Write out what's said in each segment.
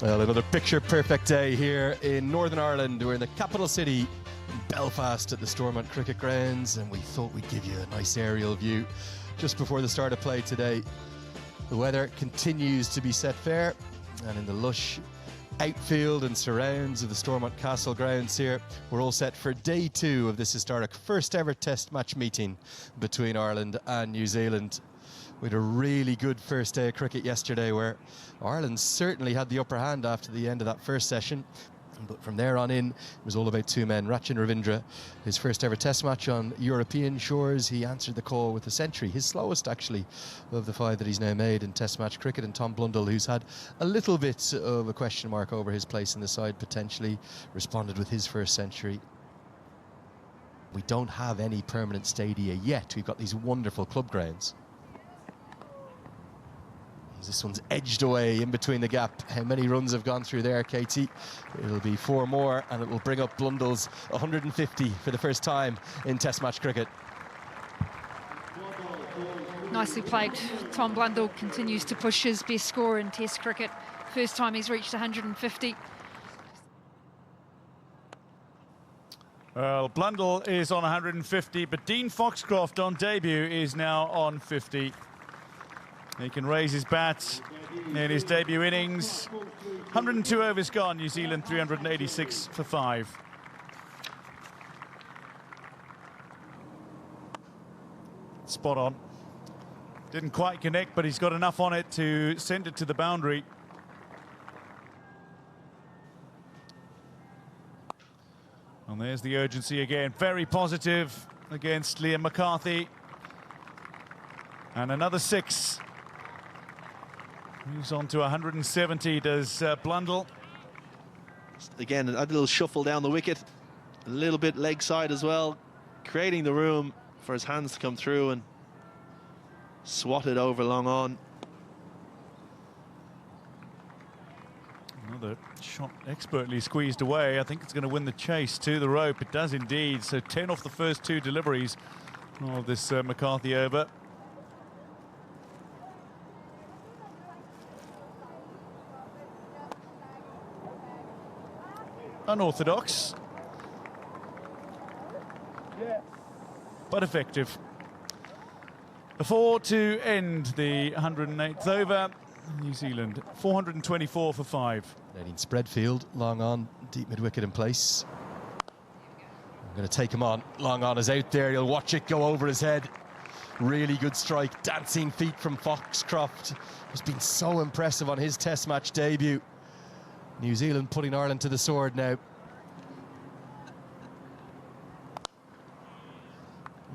Well, another picture-perfect day here in Northern Ireland. We're in the capital city, in Belfast, at the Stormont Cricket Grounds, and we thought we'd give you a nice aerial view just before the start of play today. The weather continues to be set fair, and in the lush outfield and surrounds of the Stormont Castle grounds here, we're all set for day 2 of this historic first ever test match meeting between Ireland and New Zealand. We had a really good first day of cricket yesterday where Ireland certainly had the upper hand after the end of that first session. But from there on in, it was all about two men. Rachin Ravindra, his first ever test match on European shores, he answered the call with a century, his slowest actually of the 5 that he's now made in test match cricket. And Tom Blundell, who's had a little bit of a question mark over his place in the side, potentially responded with his first century. We don't have any permanent stadia yet. We've got these wonderful club grounds. This one's edged away in between the gap. How many runs have gone through there, Katie? It'll be 4 more, and it will bring up Blundell's 150 for the first time in Test match cricket. Nicely played. Tom Blundell continues to push his best score in Test cricket. First time he's reached 150. Well, Blundell is on 150, but Dean Foxcroft on debut is now on 50. He can raise his bat in his debut innings. 102 overs gone, New Zealand 386 for 5. Spot on. Didn't quite connect, but he's got enough on it to send it to the boundary. And there's the urgency again. Very positive against Liam McCarthy. And another 6. Moves on to 170, does Blundell. Again, a little shuffle down the wicket, a little bit leg side as well, creating the room for his hands to come through and swat it over long on. Another shot expertly squeezed away. I think it's going to win the chase to the rope. It does indeed. So 10 off the first 2 deliveries of this McCarthy over. Unorthodox, but effective. A 4 to end the 108th over. New Zealand 424 for 5. Nadine Spreadfield, long on, deep mid-wicket in place. I'm going to take him on. Long on is out there. He'll watch it go over his head. Really good strike. Dancing feet from Foxcroft. He's been so impressive on his test match debut. New Zealand putting Ireland to the sword now.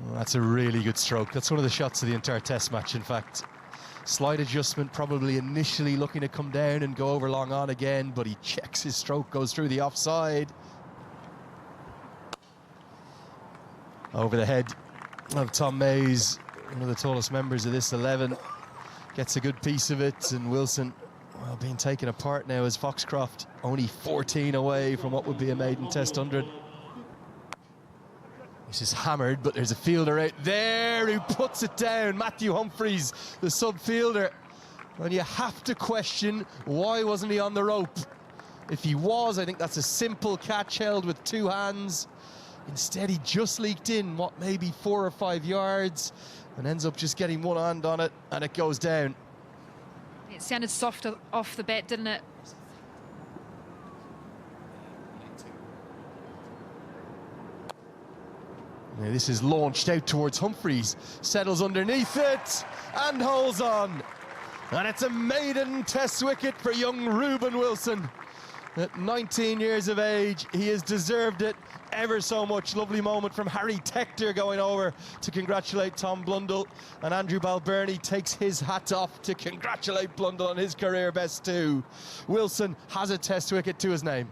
Well, that's a really good stroke. That's one of the shots of the entire test match, in fact. Slight adjustment, probably initially looking to come down and go over long on again, but he checks his stroke, goes through the offside. Over the head of Tom Mays, one of the tallest members of this 11. Gets a good piece of it, and Wilson, well, being taken apart now as Foxcroft, only 14 away from what would be a maiden test 100. This is hammered, but there's a fielder out there who puts it down. Matthew Humphreys, the sub-fielder. And you have to question, why wasn't he on the rope? If he was, I think that's a simple catch held with 2 hands. Instead, he just leaked in, what, maybe 4 or 5 yards, and ends up just getting 1 hand on it, and it goes down. It sounded soft off the bat, didn't it? Now this is launched out towards Humphreys, settles underneath it, and holds on. And it's a maiden test wicket for young Reuben Wilson. At 19 years of age, he has deserved it ever so much. Lovely moment from Harry Tector going over to congratulate Tom Blundell, and Andrew Balbirnie takes his hat off to congratulate Blundell on his career best too. Wilson has a test wicket to his name.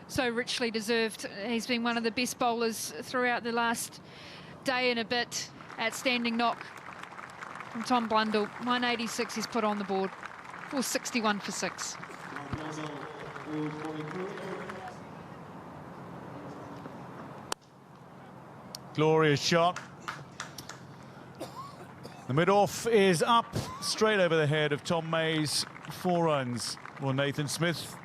So richly deserved. He's been one of the best bowlers throughout the last day and a bit. Outstanding knock from Tom Blundell. 186 he's put on the board. 461 for 6. Glorious shot. The mid-off is up, straight over the head of Tom Mays. 4 runs. for Nathan Smith.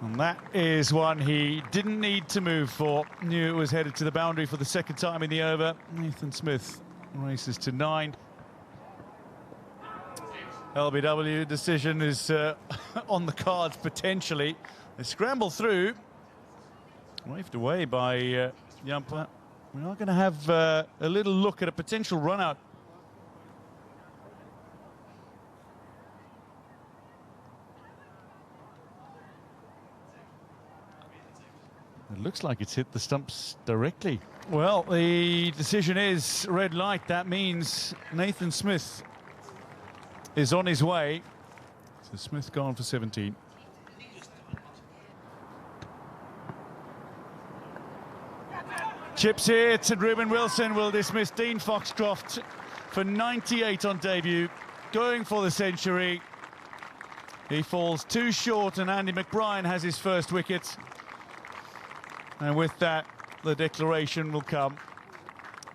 And that is one he didn't need to move for. Knew it was headed to the boundary for the second time in the over. Nathan Smith races to 9. LBW decision is on the cards potentially. They scramble through. Waved away by the umpire. We are going to have a little look at a potential run-out. It looks like it's hit the stumps directly. Well, the decision is red light. That means Nathan Smith is on his way. So Smith gone for 17. Chips hit, and Ruben Wilson will dismiss Dean Foxcroft for 98 on debut, going for the century. He falls too short, and Andy McBrien has his first wicket. And with that, the declaration will come.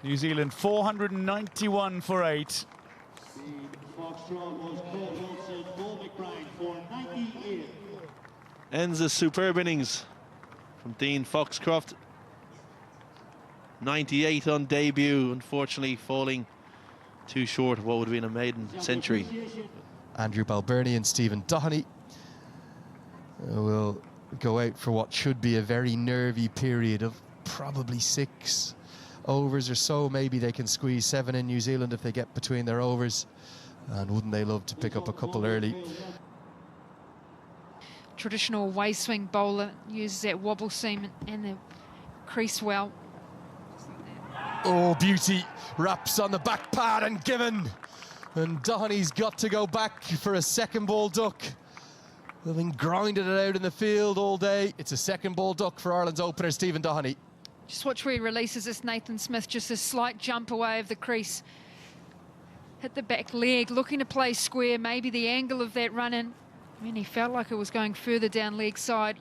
New Zealand 491 for 8. Ends a superb innings from Dean Foxcroft. 98 on debut, unfortunately falling too short of what would have been a maiden century. Andrew Balbirnie and Stephen Doherty will go out for what should be a very nervy period of probably 6 overs or so. Maybe they can squeeze 7 in New Zealand if they get between their overs. And wouldn't they love to pick up a couple early? Traditional way swing bowler, uses that wobble seam and the crease well. Oh, beauty. Wraps on the back pad and given. And Doherty's got to go back for a second ball duck. Having grinded it out in the field all day, it's a second ball duck for Ireland's opener, Stephen Doherty. Just watch where he releases this Nathan Smith, just a slight jump away of the crease. Hit the back leg, looking to play square, maybe the angle of that run in. I mean, he felt like it was going further down leg side.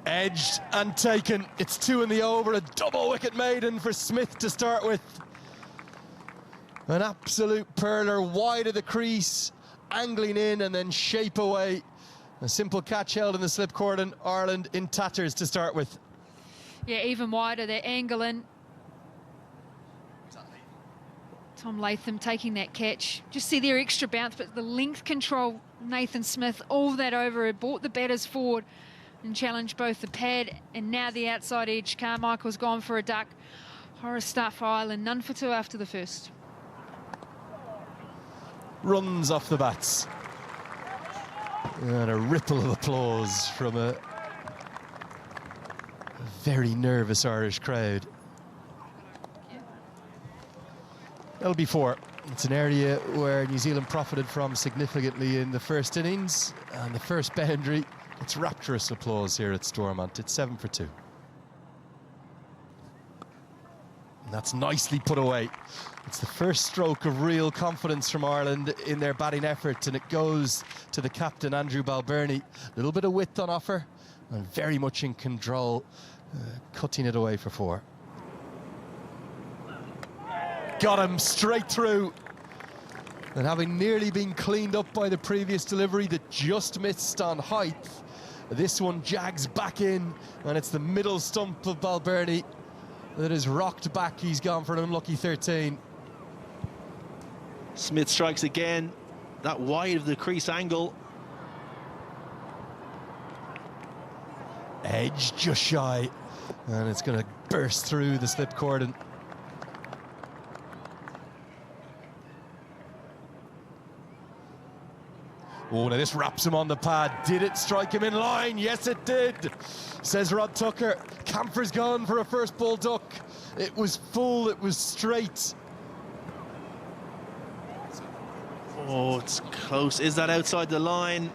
Edged and taken. It's 2 in the over, a double wicket maiden for Smith to start with. An absolute perler, wide of the crease, angling in and then shape away. A simple catch held in the slip cordon. Ireland in tatters to start with. Yeah, even wider, that angle in. Tom Latham taking that catch. Just see their extra bounce, but the length control, Nathan Smith, all that over, it brought the batters forward and challenged both the pad and now the outside edge. Carmichael's gone for a duck. Horror start for Ireland, none for 2 after the first. Runs off the bats. And a ripple of applause from a very nervous Irish crowd. That'll be 4. It's an area where New Zealand profited from significantly in the first innings. And the first boundary, it's rapturous applause here at Stormont. It's 7 for 2. And that's nicely put away. It's the first stroke of real confidence from Ireland in their batting effort, and it goes to the captain, Andrew Balbirnie. A little bit of width on offer, and very much in control, cutting it away for 4. Got him straight through. And having nearly been cleaned up by the previous delivery that just missed on height, this one jags back in, and it's the middle stump of Balbirnie that is rocked back. He's gone for an unlucky 13. Smith strikes again, that wide of the crease angle. Edge just shy, and it's going to burst through the slip cordon. Oh, now this wraps him on the pad. Did it strike him in line? Yes, it did, says Rod Tucker. Camphor's gone for a first ball duck. It was full, it was straight. Oh, it's close. Is that outside the line?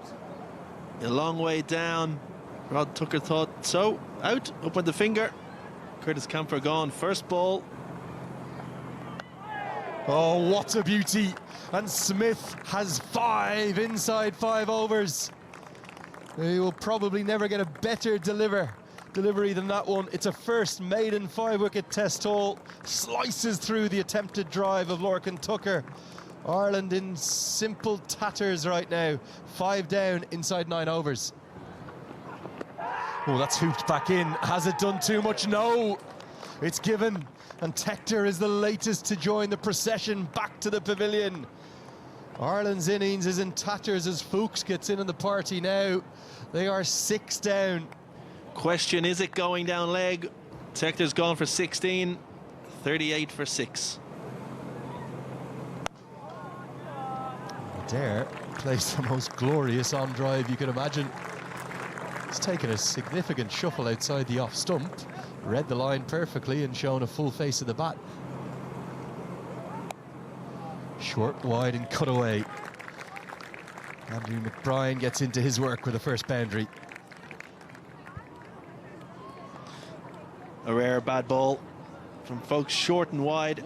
A long way down. Rod Tucker thought so. Out, up with the finger. Curtis Camphor gone. First ball. Oh, what a beauty. And Smith has 5 inside 5 overs. He will probably never get a better delivery than that one. It's a first maiden 5-wicket test haul. Slices through the attempted drive of Lorcan Tucker. Ireland in simple tatters right now. 5 down inside 9 overs. Oh, that's hooped back in. Has it done too much? No, it's given. And Tector is the latest to join the procession back to the pavilion. Ireland's innings is in tatters as Fuchs gets in on the party now. They are 6 down. Question, is it going down leg? Tector's gone for 16, 38 for 6. Adair plays the most glorious on drive you can imagine. He's taken a significant shuffle outside the off stump, read the line perfectly and shown a full face of the bat. Short, wide and cut away. Andrew McBride gets into his work with the first boundary. A rare bad ball from folks short and wide.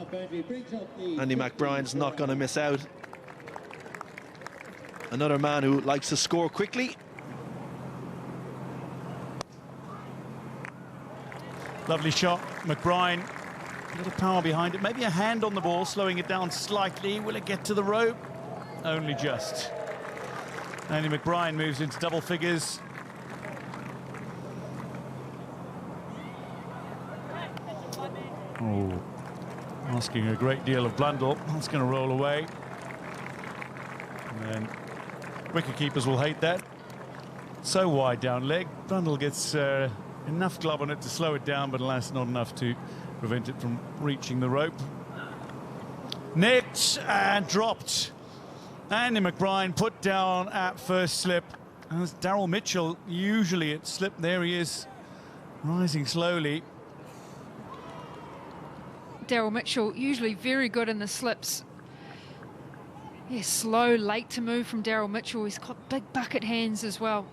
Andy McBride's not going to miss out. Another man who likes to score quickly. Lovely shot, McBride. A little power behind it, maybe a hand on the ball, slowing it down slightly. Will it get to the rope? Only just. Andy McBride moves into double figures. Oh, asking a great deal of Blundell. That's going to roll away. And then wicketkeepers will hate that. So wide down leg. Blundell gets enough glove on it to slow it down, but alas, not enough to prevent it from reaching the rope. Nicked and dropped. Andy McBride put down at first slip. And it's Daryl Mitchell usually at slip. There he is, rising slowly. Daryl Mitchell usually very good in the slips. Yeah, slow, late to move from Daryl Mitchell. He's got big bucket hands as well.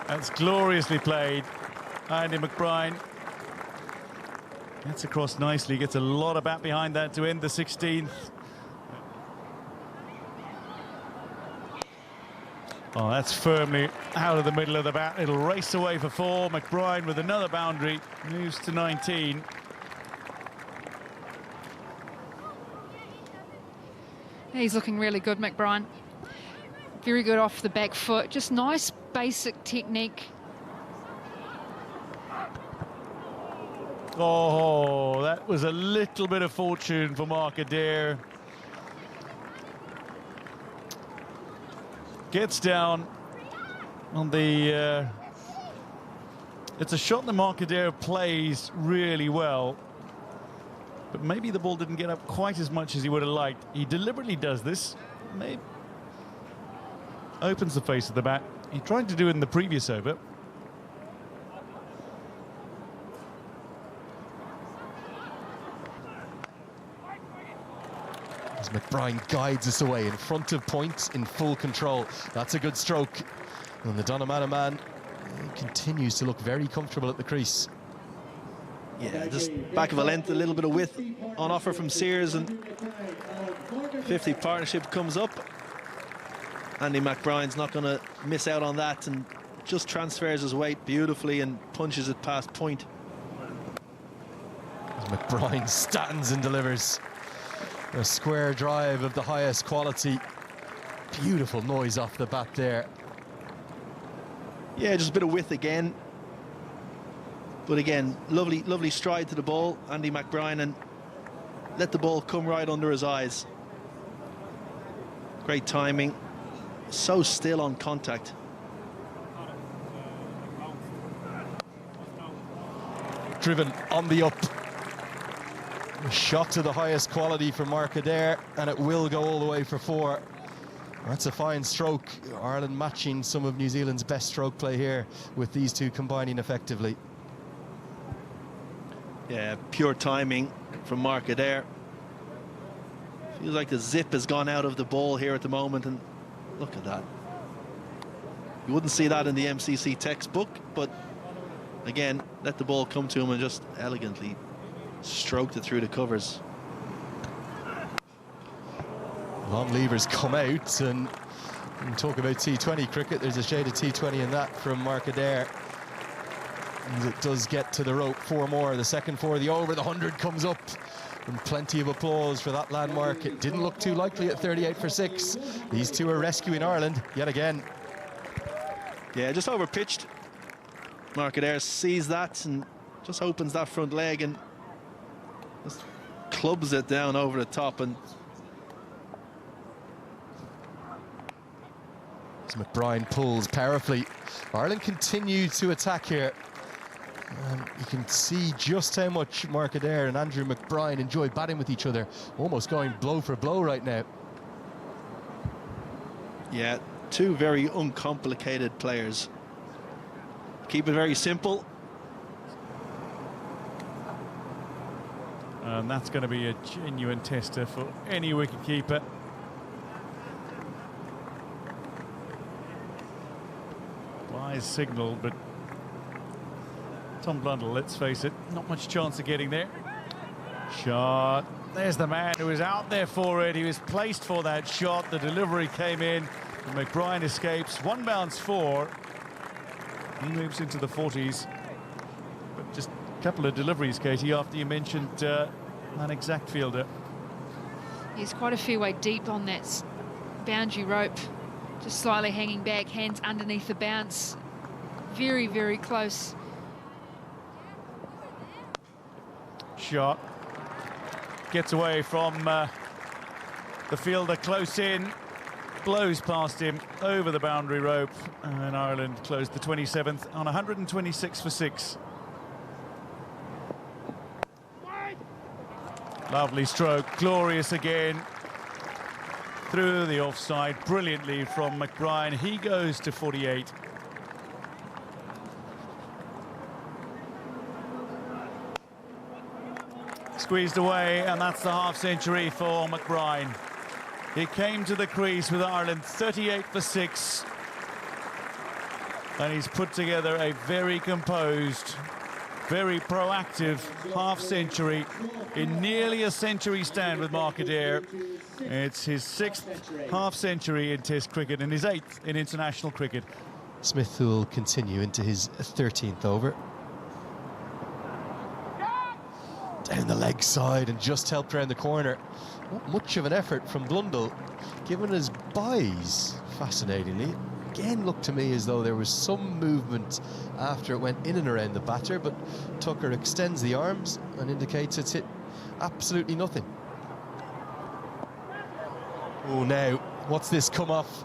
That's gloriously played. Andy McBride gets across nicely, gets a lot of bat behind that to end the 16th. Oh, that's firmly out of the middle of the bat. It'll race away for 4. McBride with another boundary, moves to 19. He's looking really good, McBride. Very good off the back foot. Just nice basic technique. Oh, that was a little bit of fortune for Mark Adair. Gets down on the... it's a shot that Mark Adair plays really well. But maybe the ball didn't get up quite as much as he would have liked. He deliberately does this. Maybe opens the face of the bat. He tried to do it in the previous over. As McBride guides us away in front of point, in full control. That's a good stroke. And the Donnamana man continues to look very comfortable at the crease. Yeah, just back of a length, a little bit of width on offer from Sears, and 50 partnership comes up. Andy McBride's not going to miss out on that and just transfers his weight beautifully and punches it past point. As McBride stands and delivers a square drive of the highest quality. Beautiful noise off the bat there. Yeah, just a bit of width again. But again, lovely stride to the ball, Andy McBride, and let the ball come right under his eyes. Great timing. So still on contact. Driven on the up. A shot to the highest quality for Mark Adair, and it will go all the way for 4. That's a fine stroke. Ireland matching some of New Zealand's best stroke play here, with these two combining effectively. Yeah, pure timing from Mark Adair. Feels like the zip has gone out of the ball here at the moment, and look at that. You wouldn't see that in the MCC textbook, but again, let the ball come to him and just elegantly stroked it through the covers. Long levers come out, and talk about T20 cricket. There's a shade of T20 in that from Mark Adair. And it does get to the rope. 4 more. The second for the over. The 100 comes up. And plenty of applause for that landmark. It didn't look too likely at 38 for 6. These two are rescuing Ireland yet again. Yeah, just over pitched. Market sees that and just opens that front leg and just clubs it down over the top. And as McBride pulls powerfully, Ireland continue to attack here. You can see just how much Mark Adair and Andrew McBride enjoy batting with each other, almost going blow for blow right now. Yeah, two very uncomplicated players. Keep it very simple. And that's going to be a genuine tester for any wicketkeeper. Wise signal, but Tom Blundell, let's face it, not much chance of getting there. Shot. There's the man who was out there for it. He was placed for that shot. The delivery came in. And McBride escapes. 1 bounce 4. He moves into the 40s. But just a couple of deliveries, Katie, after you mentioned that exact fielder. He's quite a fair way deep on that boundary rope. Just slightly hanging back, hands underneath the bounce. Very, very close. Shot. Gets away from the fielder close in. Blows past him over the boundary rope. And Ireland closed the 27th on 126 for 6. Lovely stroke, glorious again. Through the offside, brilliantly from McBride. He goes to 48. Squeezed away, and that's the half-century for McBride. He came to the crease with Ireland 38 for 6. And he's put together a very composed, very proactive half-century in nearly a century stand with Mark Adair. It's his 6th half-century in Test cricket and his 8th in international cricket. Smith will continue into his 13th over. Down the leg side and just helped around the corner. Not much of an effort from Blundell, given his buys, fascinatingly. Again, looked to me as though there was some movement after it went in and around the batter, but Tucker extends the arms and indicates it's hit absolutely nothing. Oh, now, what's this come off?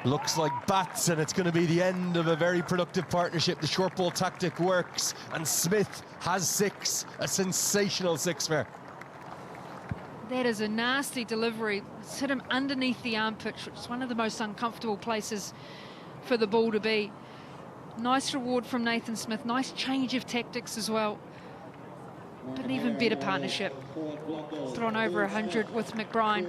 Looks like bats, and it's going to be the end of a very productive partnership. The short ball tactic works, and Smith has 6, a sensational 6 for. That is a nasty delivery. It's hit him underneath the armpit, which is one of the most uncomfortable places for the ball to be. Nice reward from Nathan Smith. Nice change of tactics as well. But an even better partnership. Thrown over 100 with McBride.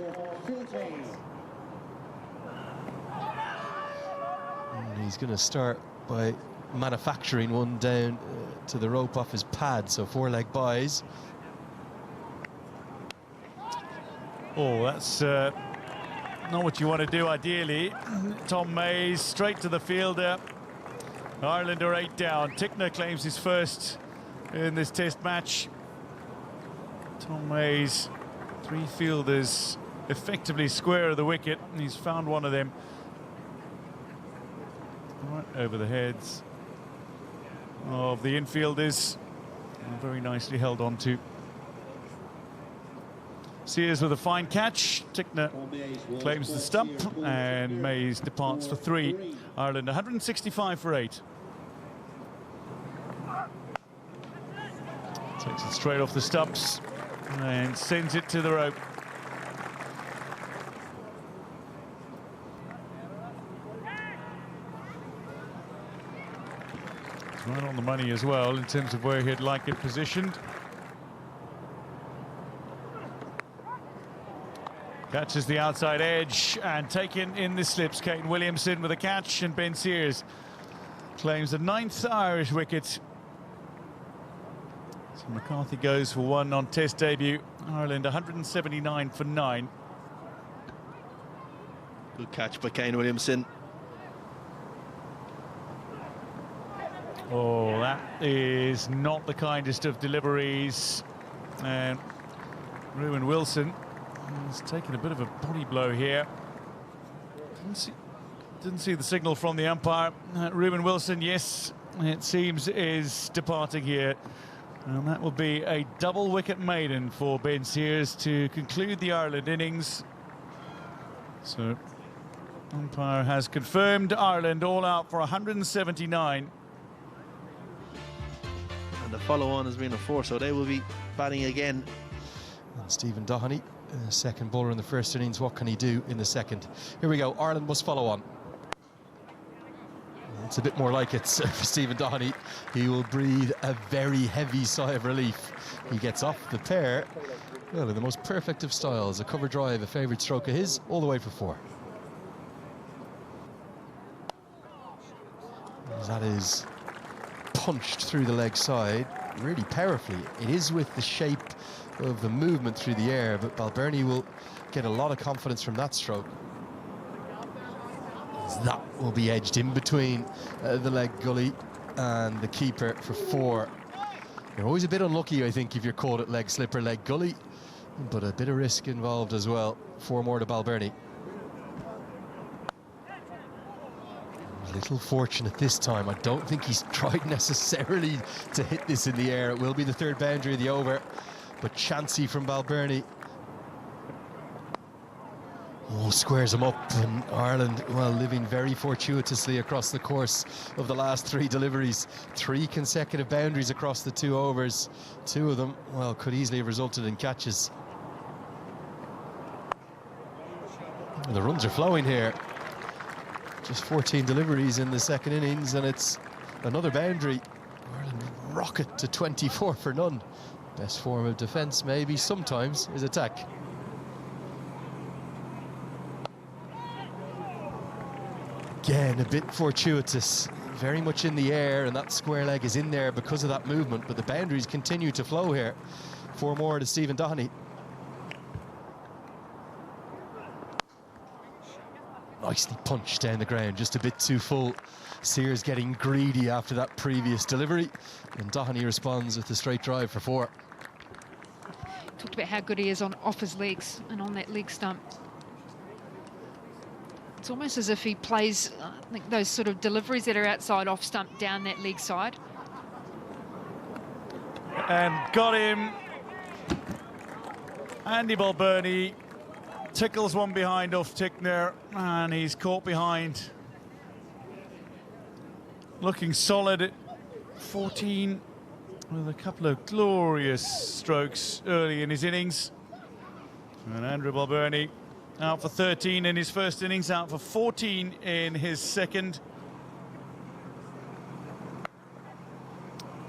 And he's going to start by manufacturing one down to the rope off his pad, so 4-leg buys. Oh, that's not what you want to do ideally. Tom Mays straight to the fielder. Ireland are 8 down. Tickner claims his first in this test match. Tom Mays, 3 fielders effectively square of the wicket. He's found one of them. Right over the heads of the infielders. And very nicely held on to. Sears with a fine catch. Tickner claims the stump, and Mays departs for 3. Ireland 165 for 8. Takes it straight off the stumps and sends it to the rope. It's right on the money as well in terms of where he'd like it positioned. Catches the outside edge and taken in the slips. Caden Williamson with a catch, and Ben Sears claims the 9th Irish wicket. So McCarthy goes for 1 on Test debut. Ireland 179 for 9. Good catch by Caden Williamson. Oh, that is not the kindest of deliveries. And Ruben Wilson has taken a bit of a body blow here. Didn't see the signal from the umpire. Ruben Wilson, yes, it seems, is departing here. And that will be a double wicket maiden for Ben Sears to conclude the Ireland innings. So, umpire has confirmed Ireland all out for 179. And the follow-on has been a 4, so they will be batting again. And Stephen Doherty, second bowler in the first innings. What can he do in the second? Here we go. Ireland must follow on. It's a bit more like it for Stephen Doherty. He will breathe a very heavy sigh of relief. He gets off the pair, well, in the most perfect of styles. A cover drive, a favourite stroke of his, all the way for 4. That is punched through the leg side, really powerfully. It is with the shape of the movement through the air, but Balbirnie will get a lot of confidence from that stroke. That will be edged in between the leg gully and the keeper for 4. You're always a bit unlucky, I think, if you're caught at leg slip or leg gully, but a bit of risk involved as well. 4 more to Balbirnie. A little fortunate this time. I don't think he's tried necessarily to hit this in the air. It will be the 3rd boundary of the over, but chancy from Balbirnie. Oh, squares him up, and Ireland, well, living very fortuitously across the course of the last 3 deliveries. 3 consecutive boundaries across the 2 overs. 2 of them, well, could easily have resulted in catches. And the runs are flowing here. Just 14 deliveries in the second innings, and it's another boundary. Ireland rocket to 24 for none. Best form of defence, maybe, sometimes, is attack. Again, a bit fortuitous, very much in the air, and that square leg is in there because of that movement, but the boundaries continue to flow here. 4 more to Stephen Doherty. Nicely punched down the ground, just a bit too full. Sears getting greedy after that previous delivery, and Doherty responds with a straight drive for 4. Talked about how good he is on off his legs and on that leg stump. It's almost as if he plays, I think, those sort of deliveries that are outside off stump down that leg side. And got him. Andy Balbirnie tickles one behind off Tickner, and he's caught behind. Looking solid at 14 with a couple of glorious strokes early in his innings. And Andrew Balbirnie out for 13 in his first innings, out for 14 in his second.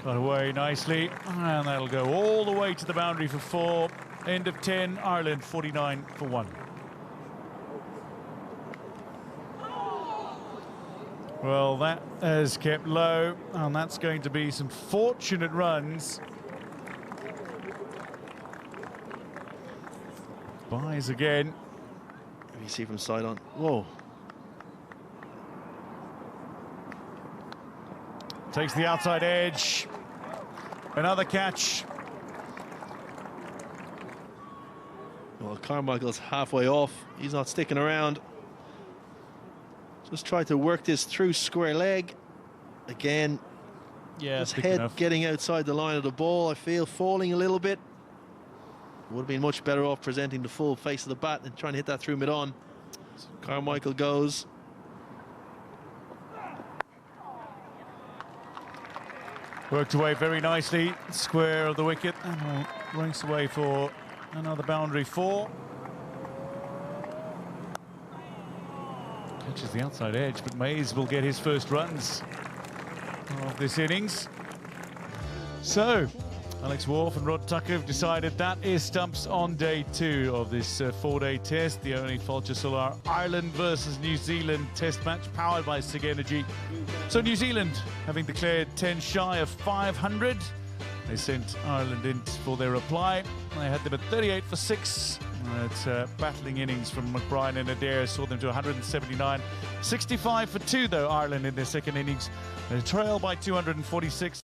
Got away nicely, and that'll go all the way to the boundary for 4. End of 10, Ireland 49 for 1. Well, that has kept low, and that's going to be some fortunate runs. Buys again. You see from side on. Whoa. Takes the outside edge. Another catch. Well, Carmichael's halfway off. He's not sticking around. Just tried to work this through square leg. Again, Yeah, his head enough. getting outside the line of the ball. I feel falling a little bit. Would have been much better off presenting the full face of the bat and trying to hit that through mid-on. So Carmichael goes. Worked away very nicely, square of the wicket, and will race away for another boundary 4. Catches the outside edge, but Mays will get his first runs of this innings. So, Alex Wharf and Rod Tucker have decided that is stumps on day 2 of this 4-day test. The only Fulcher Solar Ireland versus New Zealand test match powered by SIG Energy. So New Zealand, having declared 10 shy of 500, they sent Ireland in for their reply. They had them at 38 for 6. It's battling innings from McBride and Adair saw them to 179. 65 for 2 though, Ireland in their second innings. They trail by 246.